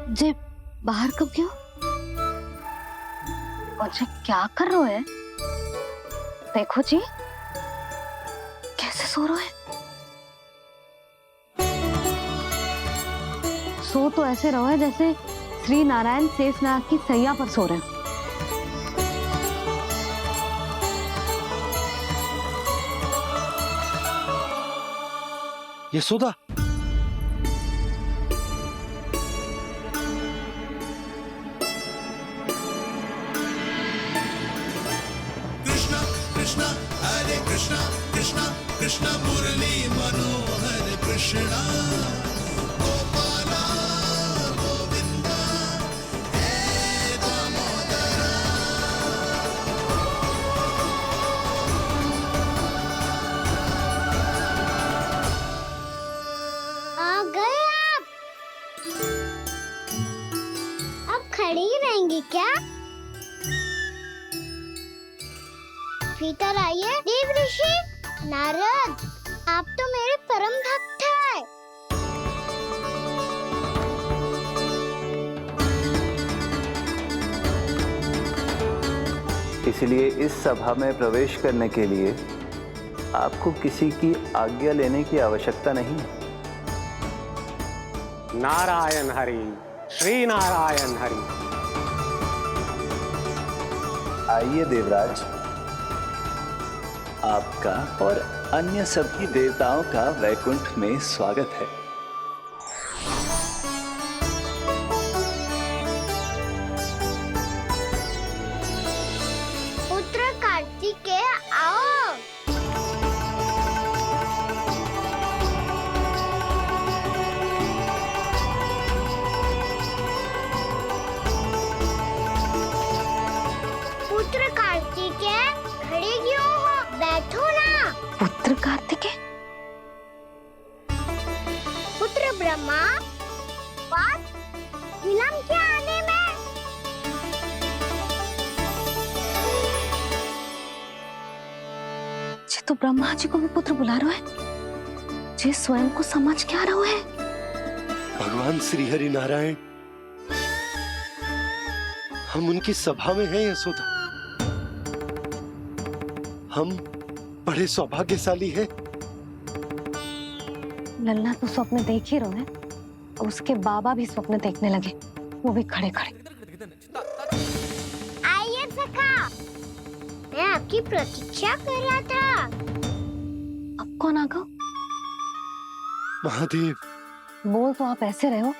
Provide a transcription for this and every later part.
जे बाहर कब गयो? और जे क्या कर रहे है? देखो जी कैसे सो रहे है। सो तो ऐसे रहो है जैसे श्री नारायण शेषनाग की सैया पर सो रहे हैं। यशोदा, कृष्णा कृष्णा हरे कृष्णा कृष्णा कृष्णा मुरली मनोहर कृष्णा गोपाला गोविंदा हे दामोदरा। आ गए आप। अब खड़ी ही रहेंगी क्या? भीतर आइए। देव ऋषि नारद, आप तो मेरे परम भक्त हैं। इसलिए इस सभा में प्रवेश करने के लिए आपको किसी की आज्ञा लेने की आवश्यकता नहीं है। नारायण हरि, श्री नारायण हरि। आइए देवराज, आपका और अन्य सभी देवताओं का वैकुंठ में स्वागत है। पुत्र कार्तिकेय आओ। पुत्र कार्तिकेय खड़े क्यों हो? बैठो ना। पुत्र कार्तिकेय? पुत्र ब्रह्मा, बात विलंब क्या आने में? जे तो ब्रह्मा जी को भी पुत्र बुला रहे है, जे स्वयं को समझ क्या रहे है। भगवान श्री हरि नारायण, हम उनकी सभा में हैं यशोदा। हम बड़े सौभाग्यशाली हैं। लल्ला तो स्वप्न देख ही रहे हैं और उसके बाबा भी स्वप्न देखने लगे, वो भी खड़े खड़े। आइए सखा, मैं आपकी प्रतीक्षा कर रहा था। अब कौन आ गया? महादेव। बोल तो आप ऐसे रहे हो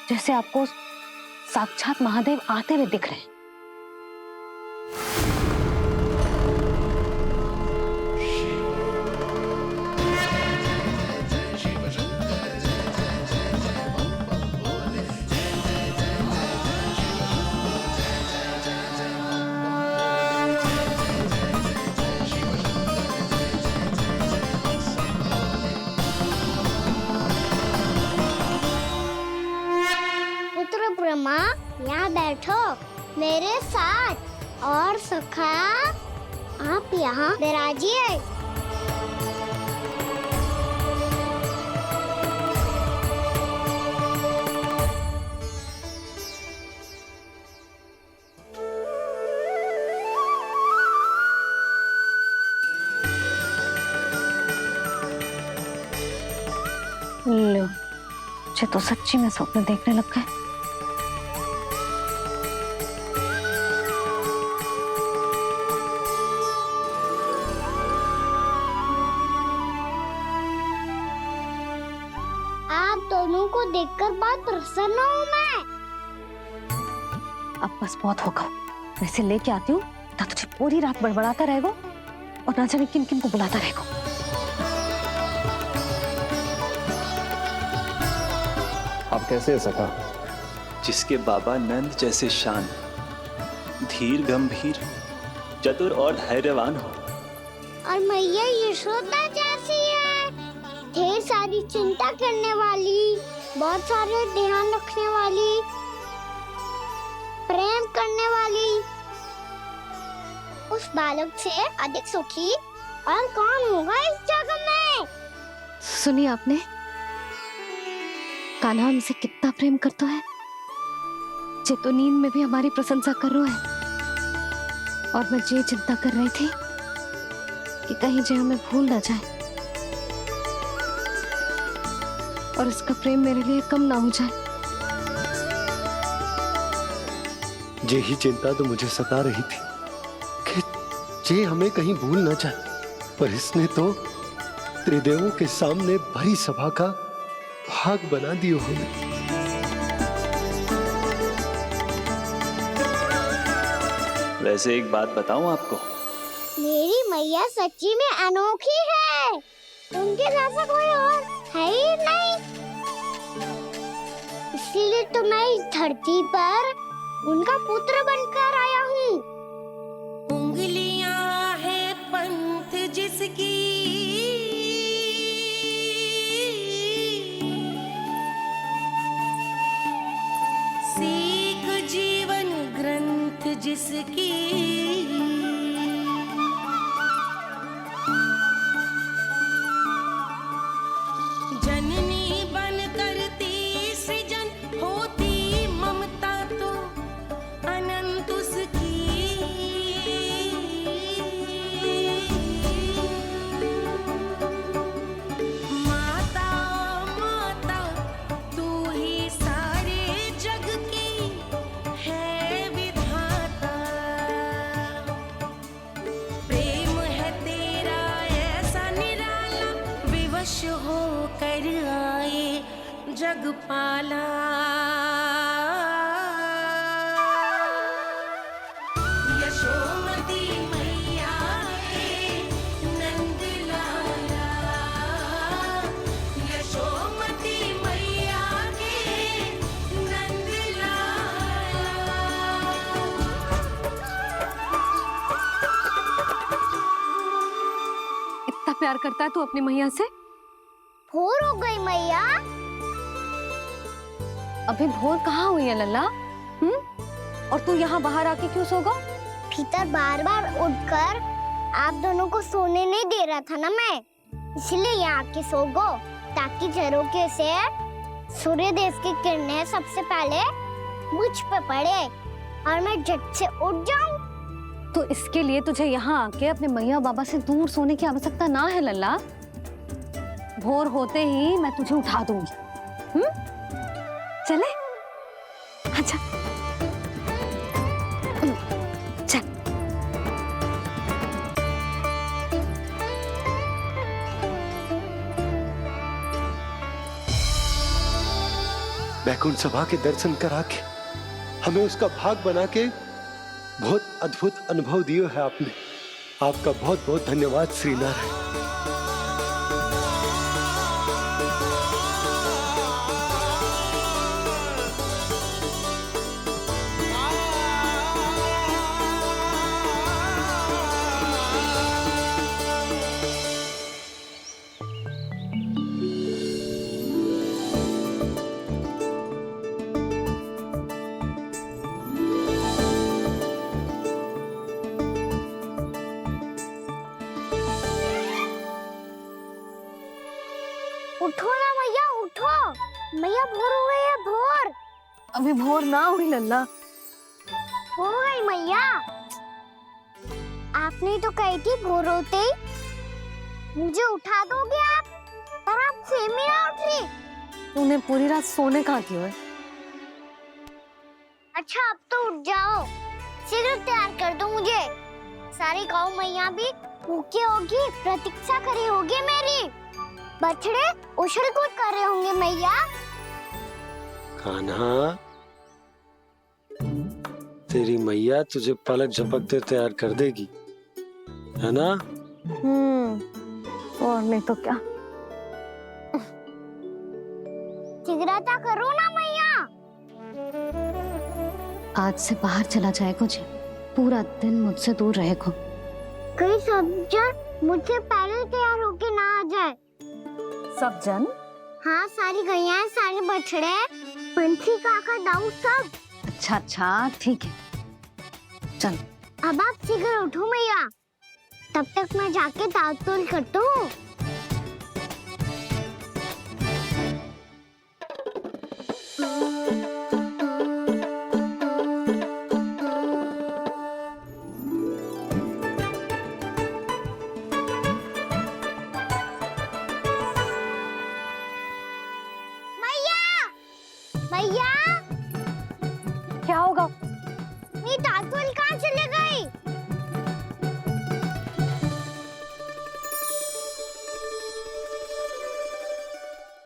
जैसे आपको साक्षात महादेव आते हुए दिख रहे हैं। पुत्र ब्रह्मा, यहाँ बैठो मेरे साथ। और सखा, आप यहाँ विराजिए। लो, मुझे तो सच्ची में स्वप्न देखने लग गए। आप दोनों को देखकर बहुत प्रसन्न हूँ मैं। अब बस बहुत होगा, वैसे लेके आती हूँ ना, तुझे पूरी रात बड़बड़ाता रहेगा और ना जाने किन किन को बुलाता रहेगा। आप कैसे है सखा? जिसके बाबा नंद जैसे शांत, धीर गंभीर, चतुर और धैर्यवान हो। और मैया यशोदा जैसी है, ढेर सारी चिंता करने वाली, बहुत सारे ध्यान रखने वाली, प्रेम करने वाली। उस बालक से अधिक सुखी और कौन होगा इस जगत में? सुनिए आपने, कान्हा हमसे कितना प्रेम करता है जे तो नींद में भी हमारी प्रशंसा कर रहा है, और मैं ये चिंता कर रही थी कि कहीं जे हमें भूल ना जाए और इसका प्रेम मेरे लिए कम ना हो जाए। यही चिंता तो मुझे सता रही थी कि जे हमें कहीं भूल ना जाए, पर इसने तो त्रिदेवों के सामने भरी सभा का भाग बना दियो हमें। वैसे एक बात बताऊं आपको, मेरी मैया सच्ची में अनोखी है, उनके जैसा कोई और है ही नहीं। इसलिए तो मैं इस धरती पर उनका पुत्र बनकर आया हूँ। उंगलियां है पंथ जिसकी, सीख जीवन ग्रंथ जिसकी, जननी बन करती सृजन होती ममता तो अनंत उसकी। माता माता तू ही सारे जग की है विधाता, प्रेम है तेरा ऐसा निराला, विवश हो कर आए जग पाला। यशोमती मैया के नंद लाला, यशोमती मैया के नंद लाला। इतना प्यार करता है तू अपनी मैया से? भोर हो गई मैया। अभी भोर कहाँ हुई है लल्ला? और तू यहाँ बाहर आके क्यों सो गया? भीतर बार बार उठकर आप दोनों को सोने नहीं दे रहा था ना मैं, इसलिए यहाँ आके सो गो, ताकि झरोखे से सूर्य देव की किरणें सबसे पहले मुझ पे पड़े और मैं झट से उठ जाऊं। तो इसके लिए तुझे यहाँ आके अपने मैया बाबा से दूर सोने की आवश्यकता ना है लल्ला। भोर होते ही मैं तुझे उठा दूंगी। चले? अच्छा चल। बैकुंठ सभा के दर्शन करा के हमें उसका भाग बना के बहुत अद्भुत अनुभव दियो है आपने। आपका बहुत बहुत धन्यवाद श्री नारायण। उठो ना मैया, उठो। मैया भोर हो गई है, भोर। अभी भोर ना हुई लल्ला। हो गई मैया। आपने तो कही थी भोर होते ही मुझे उठा दोगे आप, पर आप सेम ही ना उठ रही। तूने पूरी रात सोने कहाँ की है? अच्छा अब तो उठ जाओ, शीघ्र तैयार कर दो मुझे। सारी गाँव मैया भी भूखी होगी, प्रतीक्षा करी होगी मेरी। बछड़े उछल कूद कर रहे होंगे मैया। कान्हा, तेरी मैया तुझे पलक झपकते तैयार कर देगी, है ना? और नहीं तो क्या। शीघ्रता करो ना मैया। आज से बाहर चला जाएगा जी, पूरा दिन मुझसे दूर रहेगा। कहीं सब जन मुझसे पहले तैयार होके ना आ जाए। सब जन? हाँ, सारी गैया, सारे बछड़े, पंछी, काका, दाऊ सब। अच्छा अच्छा ठीक है, चल। अब आप शीघ्र उठो मैया, तब तक मैं जाके ताल-तोल करता हूँ। भैया क्या होगा? मेरी तातुल कहाँ चले गई?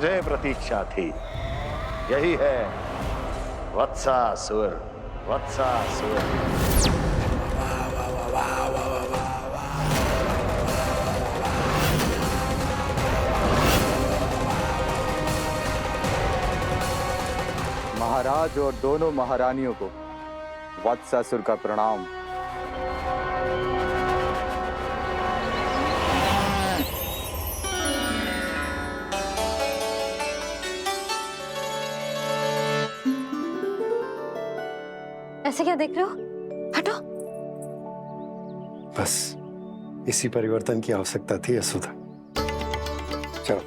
मुझे प्रतीक्षा थी, यही है वत्सासुर। वत्सासुर महाराज और दोनों महारानियों को वत्सासुर का प्रणाम। ऐसे क्या देख रहे हो? हटो। बस इसी परिवर्तन की आवश्यकता थी यशोदा। चलो।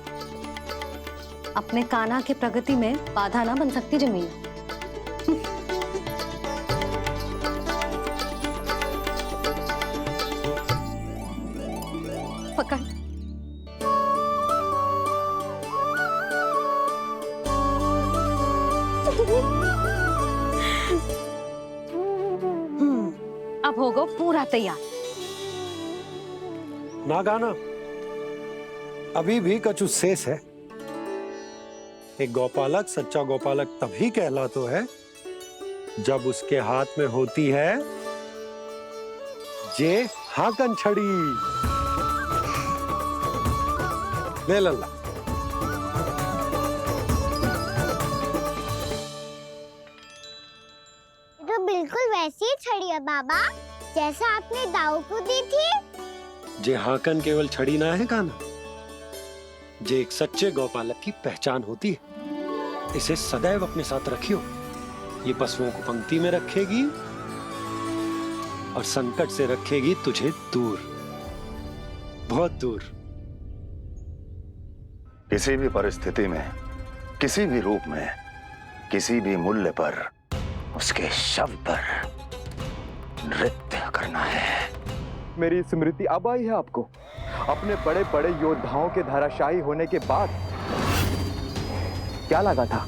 अपने कान्हा की प्रगति में बाधा ना बन सकती जमीन। पकड़। अब होगा पूरा तैयार। ना गाना, अभी भी कछु शेष है। एक गौपालक सच्चा गौपालक तभी कहलाता है जब उसके हाथ में होती है जे हाकन छड़ी। ले लल्ला। तो बिल्कुल वैसी ही छड़ी है बाबा जैसा आपने दाऊ को दी थी। जे हाकन केवल छड़ी ना है काना, जे एक सच्चे गौपालक की पहचान होती है। इसे सदैव अपने साथ रखियो। ये पशुओं को पंक्ति में रखेगी और संकट से रखेगी तुझे दूर, बहुत दूर। किसी भी परिस्थिति में, किसी भी रूप में, किसी भी मूल्य पर उसके शव पर नृत्य करना है। मेरी स्मृति अब आई है आपको? अपने बड़े बड़े योद्धाओं के धराशायी होने के बाद क्या लगा था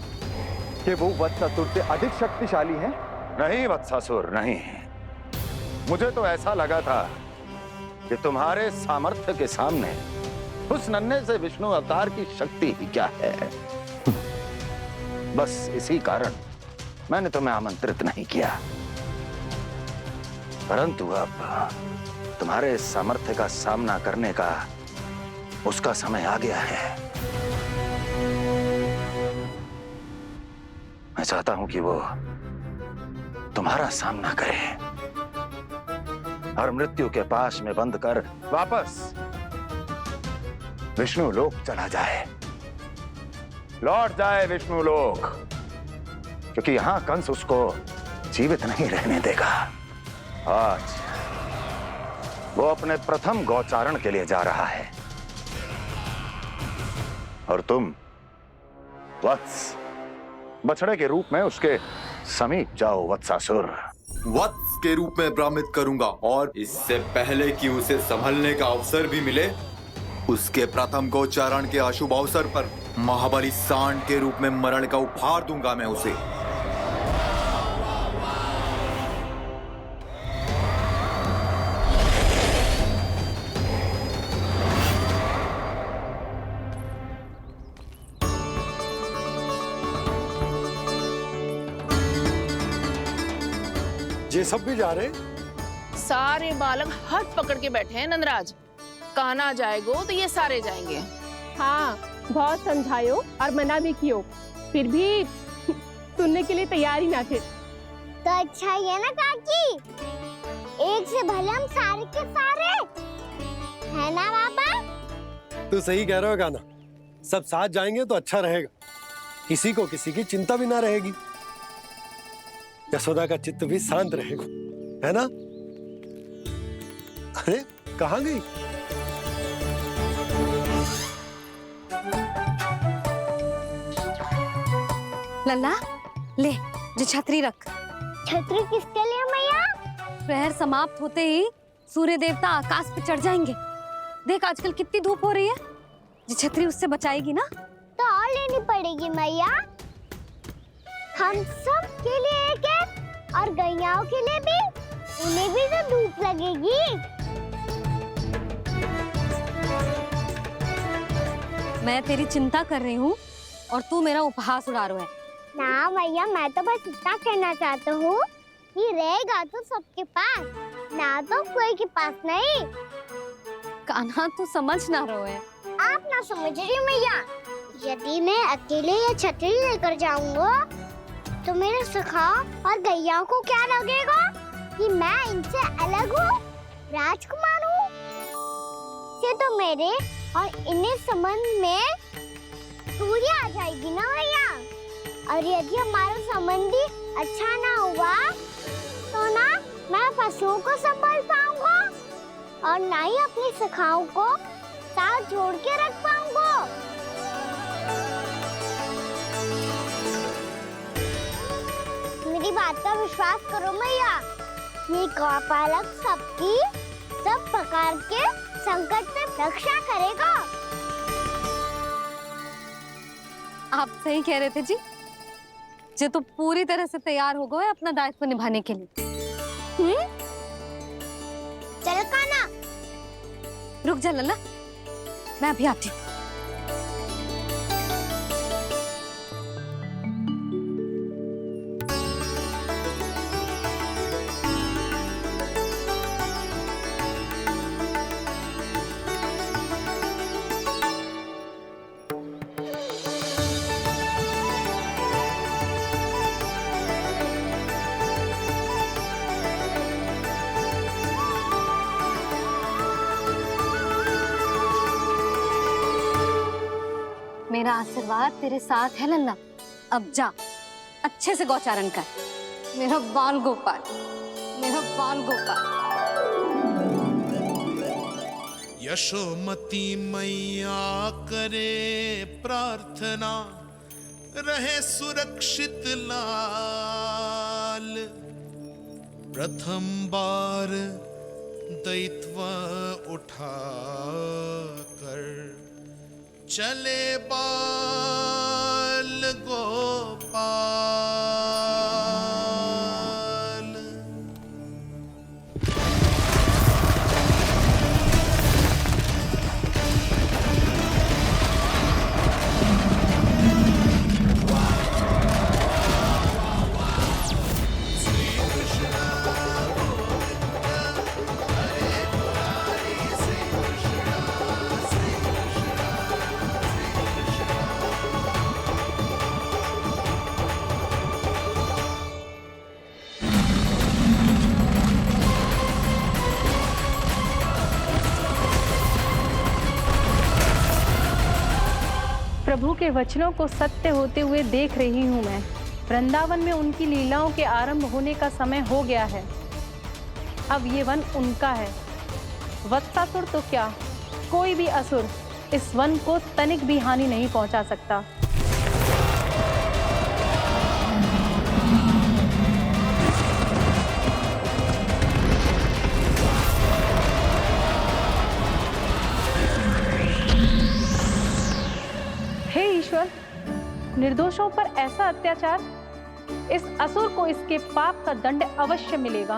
कि वो वत्सासुर से अधिक शक्तिशाली हैं? नहीं वत्सासुर, नहीं। मुझे तो ऐसा लगा था कि तुम्हारे सामर्थ्य के सामने उस नन्हे से विष्णु अवतार की शक्ति ही क्या है। बस इसी कारण मैंने तुम्हें आमंत्रित नहीं किया। परंतु अब तुम्हारे सामर्थ्य का सामना करने का उसका समय आ गया है। मैं चाहता हूं कि वो तुम्हारा सामना करे और मृत्यु के पाश में बंद कर वापस विष्णु लोक चला जाए, लौट जाए विष्णु लोक, क्योंकि यहां कंस उसको जीवित नहीं रहने देगा। आज वो अपने प्रथम गौचारण के लिए जा रहा है और तुम वत्स बछड़े के रूप में उसके समीप जाओ वत्सासुर। वत्स के रूप में भ्रमित करूंगा और इससे पहले कि उसे संभलने का अवसर भी मिले, उसके प्रथम गोचारण के अशुभ अवसर पर महाबली सांड के रूप में मरण का उपहार दूंगा मैं उसे। ये सब भी जा रहे? सारे बालक हाथ पकड़ के बैठे हैं नंदराज। कान्हा जाएगो तो ये सारे जाएंगे। हाँ, बहुत समझायो और मना भी कियो, फिर भी सुनने के लिए तैयार ही ना थे। तो अच्छा ही है ना काकी, एक से भले हम सारे के सारे है ना बाबा। तू सही कह रहे हो गाना, सब साथ जाएंगे तो अच्छा रहेगा, किसी को किसी की चिंता भी ना रहेगी, यशोदा का चित्त भी शांत रहेगा, है ना? अरे कहाँ गई? लल्ला ले, जो छतरी रख। छतरी किसके लिए मैया? प्रहर समाप्त होते ही सूर्य देवता आकाश पे चढ़ जाएंगे। देख आजकल कितनी धूप हो रही है, जो छतरी उससे बचाएगी ना। तो और लेनी पड़ेगी मैया। हम सब के लिए एक है और गैयाओं के लिए भी। उन्हें भी तो धूप लगेगी। मैं तेरी चिंता कर रही हूँ और तू मेरा उपहास उड़ा रहा है। ना भैया, मैं तो बस इतना कहना चाहता हूँ कि रहेगा तो सबके पास, ना तो कोई के पास नहीं। कान्हा तू समझ ना रहो है। आप ना समझ रही मैया। यदि मैं अकेले ये छतरी लेकर जाऊंगा तो मेरे सखा और गैयाओं को क्या लगेगा कि मैं इनसे अलग हूँ, राजकुमार हूँ। ये तो मेरे और इन्हें संबंध में दूरी आ जाएगी ना भैया। और यदि हमारा संबंध ही अच्छा ना हुआ तो ना मैं पशुओं को संभाल पाऊंगा और ना ही अपनी सखाओं को साथ जोड़ के रख पाऊंगा। मेरी बात का विश्वास करो मैया। ये गौपालक सबकी सब प्रकार के संकट से रक्षा करेगा। आप सही कह रहे थे जी। जे तो पूरी तरह से तैयार हो गए अपना दायित्व निभाने के लिए। चल कान्हा। रुक जा लल्ला, मैं अभी आती हूँ। मेरा आशीर्वाद तेरे साथ है लल्ला। अब जा, अच्छे से गौचारण कर। मेरा बाल गोपाल, मेरा बाल गोपाल। यशोमती मैया करे प्रार्थना, रहे सुरक्षित लाल। प्रथम बार दैत्व उठा कर चले बाल गोपाल। प्रभु के वचनों को सत्य होते हुए देख रही हूँ मैं। वृंदावन में उनकी लीलाओं के आरंभ होने का समय हो गया है। अब ये वन उनका है। वत्सासुर तो क्या, कोई भी असुर इस वन को तनिक भी हानि नहीं पहुंचा सकता। हे ईश्वर, निर्दोषों पर ऐसा अत्याचार, इस असुर को इसके पाप का दंड अवश्य मिलेगा।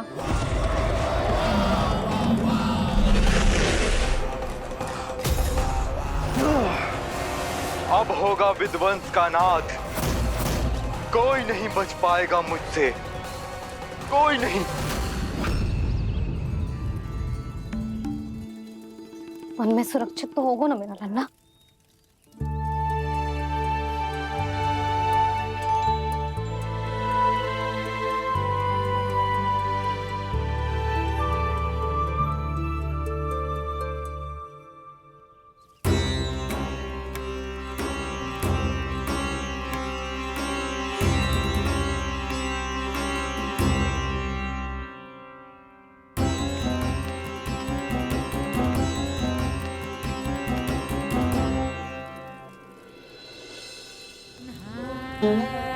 अब होगा विध्वंस का नाद। कोई नहीं बच पाएगा मुझसे, कोई नहीं। वन में सुरक्षित तो होगा ना मेरा लल्ला। हाँ